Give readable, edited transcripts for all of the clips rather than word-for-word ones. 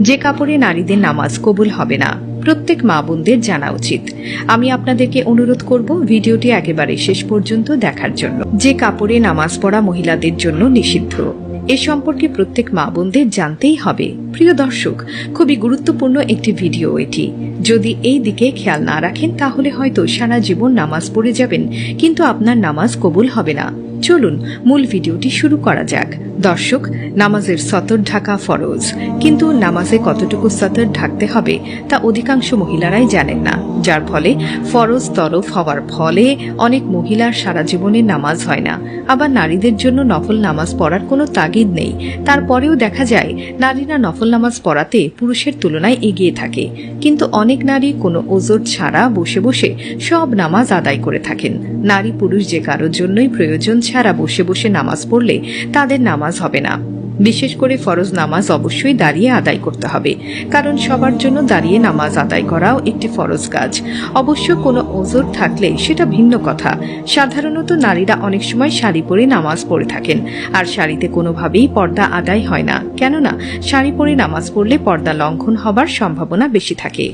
যে কাপড়ে নারীদের নামাজ কবুল হবে না, প্রত্যেক মা বোনদের জানা উচিত। আমি আপনাদেরকে অনুরোধ করব ভিডিওটি একেবারে শেষ পর্যন্ত দেখার জন্য। যে কাপড়ে নামাজ পড়া মহিলাদের জন্য নিষিদ্ধ, এ সম্পর্কে প্রত্যেক মা বোনদের জানতেই হবে। প্রিয় দর্শক, খুবই গুরুত্বপূর্ণ একটি ভিডিও এটি। যদি এই দিকে খেয়াল না রাখেন তাহলে হয়তো সারা জীবন নামাজ পড়ে যাবেন, কিন্তু আপনার নামাজ কবুল হবে না। চলুন মূল ভিডিওটি শুরু করা যাক। দর্শক, নামাজের সতর ঢাকা ফরজ, কিন্তু নামাজে কতটুকু সতর ঢাকতে হবে তা অধিকাংশ মহিলারাই জানেন না, যার ফলে ফরজ তরফ হওয়ার ফলে অনেক মহিলার সারা জীবনে নামাজ হয় না। আবার নারীদের জন্য নফল নামাজ পড়ার কোনো তাগিদ নেই, তারপরেও দেখা যায় নারীরা নফল নামাজ পড়াতে পুরুষের তুলনায় এগিয়ে থাকে। কিন্তু অনেক নারী কোনো ওজর ছাড়া বসে বসে সব নামাজ আদায় করে থাকেন। নারী পুরুষ যে কারোর জন্যই প্রয়োজন ছাড়া বসে বসে নামাজ পড়লে তাদের নামাজ হবে না। বিশেষ করে ফরজ নামাজ অবশ্যই দাঁড়িয়ে আদায় করতে হবে, কারণ সবার জন্য দাঁড়িয়ে নামাজ আদায় করাও একটি ফরজ কাজ। অবশ্য কোনো ওজর থাকলে সেটা ভিন্ন কথা। সাধারণত নারীরা অনেক সময় শাড়ি পরে নামাজ পড়ে থাকেন, আর শাড়িতে কোনোভাবেই পর্দা আদায় হয় না, কেননা শাড়ি পরে নামাজ পড়লে পর্দা লঙ্ঘন হবার সম্ভাবনা বেশি থাকে।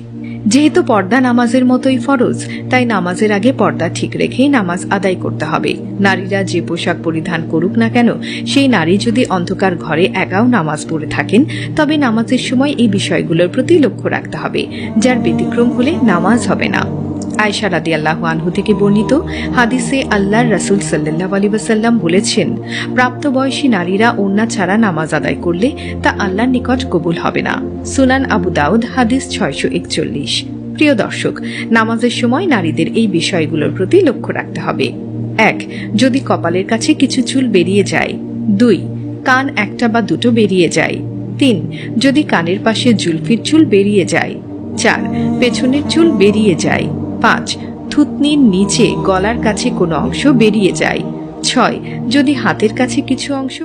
যেহেতু পর্দা নামাজের মতোই ফরজ, তাই নামাজের আগে পর্দা ঠিক রেখেই নামাজ আদায় করতে হবে। নারীরা যে পোশাক পরিধান করুক না কেন, সেই নারী যদি অন্ধকার ঘরে একাও নামাজ পড়ে থাকেন, তবে নামাজের সময় এই বিষয়গুলোর প্রতি লক্ষ্য রাখতে হবে, যার ব্যতিক্রম হলে নামাজ হবে না। আয়েশা রাদিয়াল্লাহু আনহু থেকে বর্ণিত হাদিসে আল্লাহর রাসূল সাল্লাল্লাহু আলাইহি ওয়াসাল্লাম বলেছেন, প্রাপ্তবয়সী নারীরা ওড়না ছাড়া নামাজ আদায় করলে তা আল্লাহর নিকট কবুল হবে না। সুনান আবু দাউদ হাদিস 641। প্রিয় দর্শক, নামাজের সময় নারীদের এই বিষয়গুলোর প্রতি লক্ষ্য রাখতে হবে। 1. যদি কপালের কাছে কিছু চুল বেরিয়ে যায়। 2. কান একটা বা দুটো বেরিয়ে যায়। 3. যদি কানের পাশে জুলফির চুল বেরিয়ে যায়। 4. পেছনের চুল বেরিয়ে যায়। 5. থুতনির নিচে গলার কাছে কোনো অংশ বেরিয়ে যায়। 6. যদি হাতের কাছে কিছু অংশ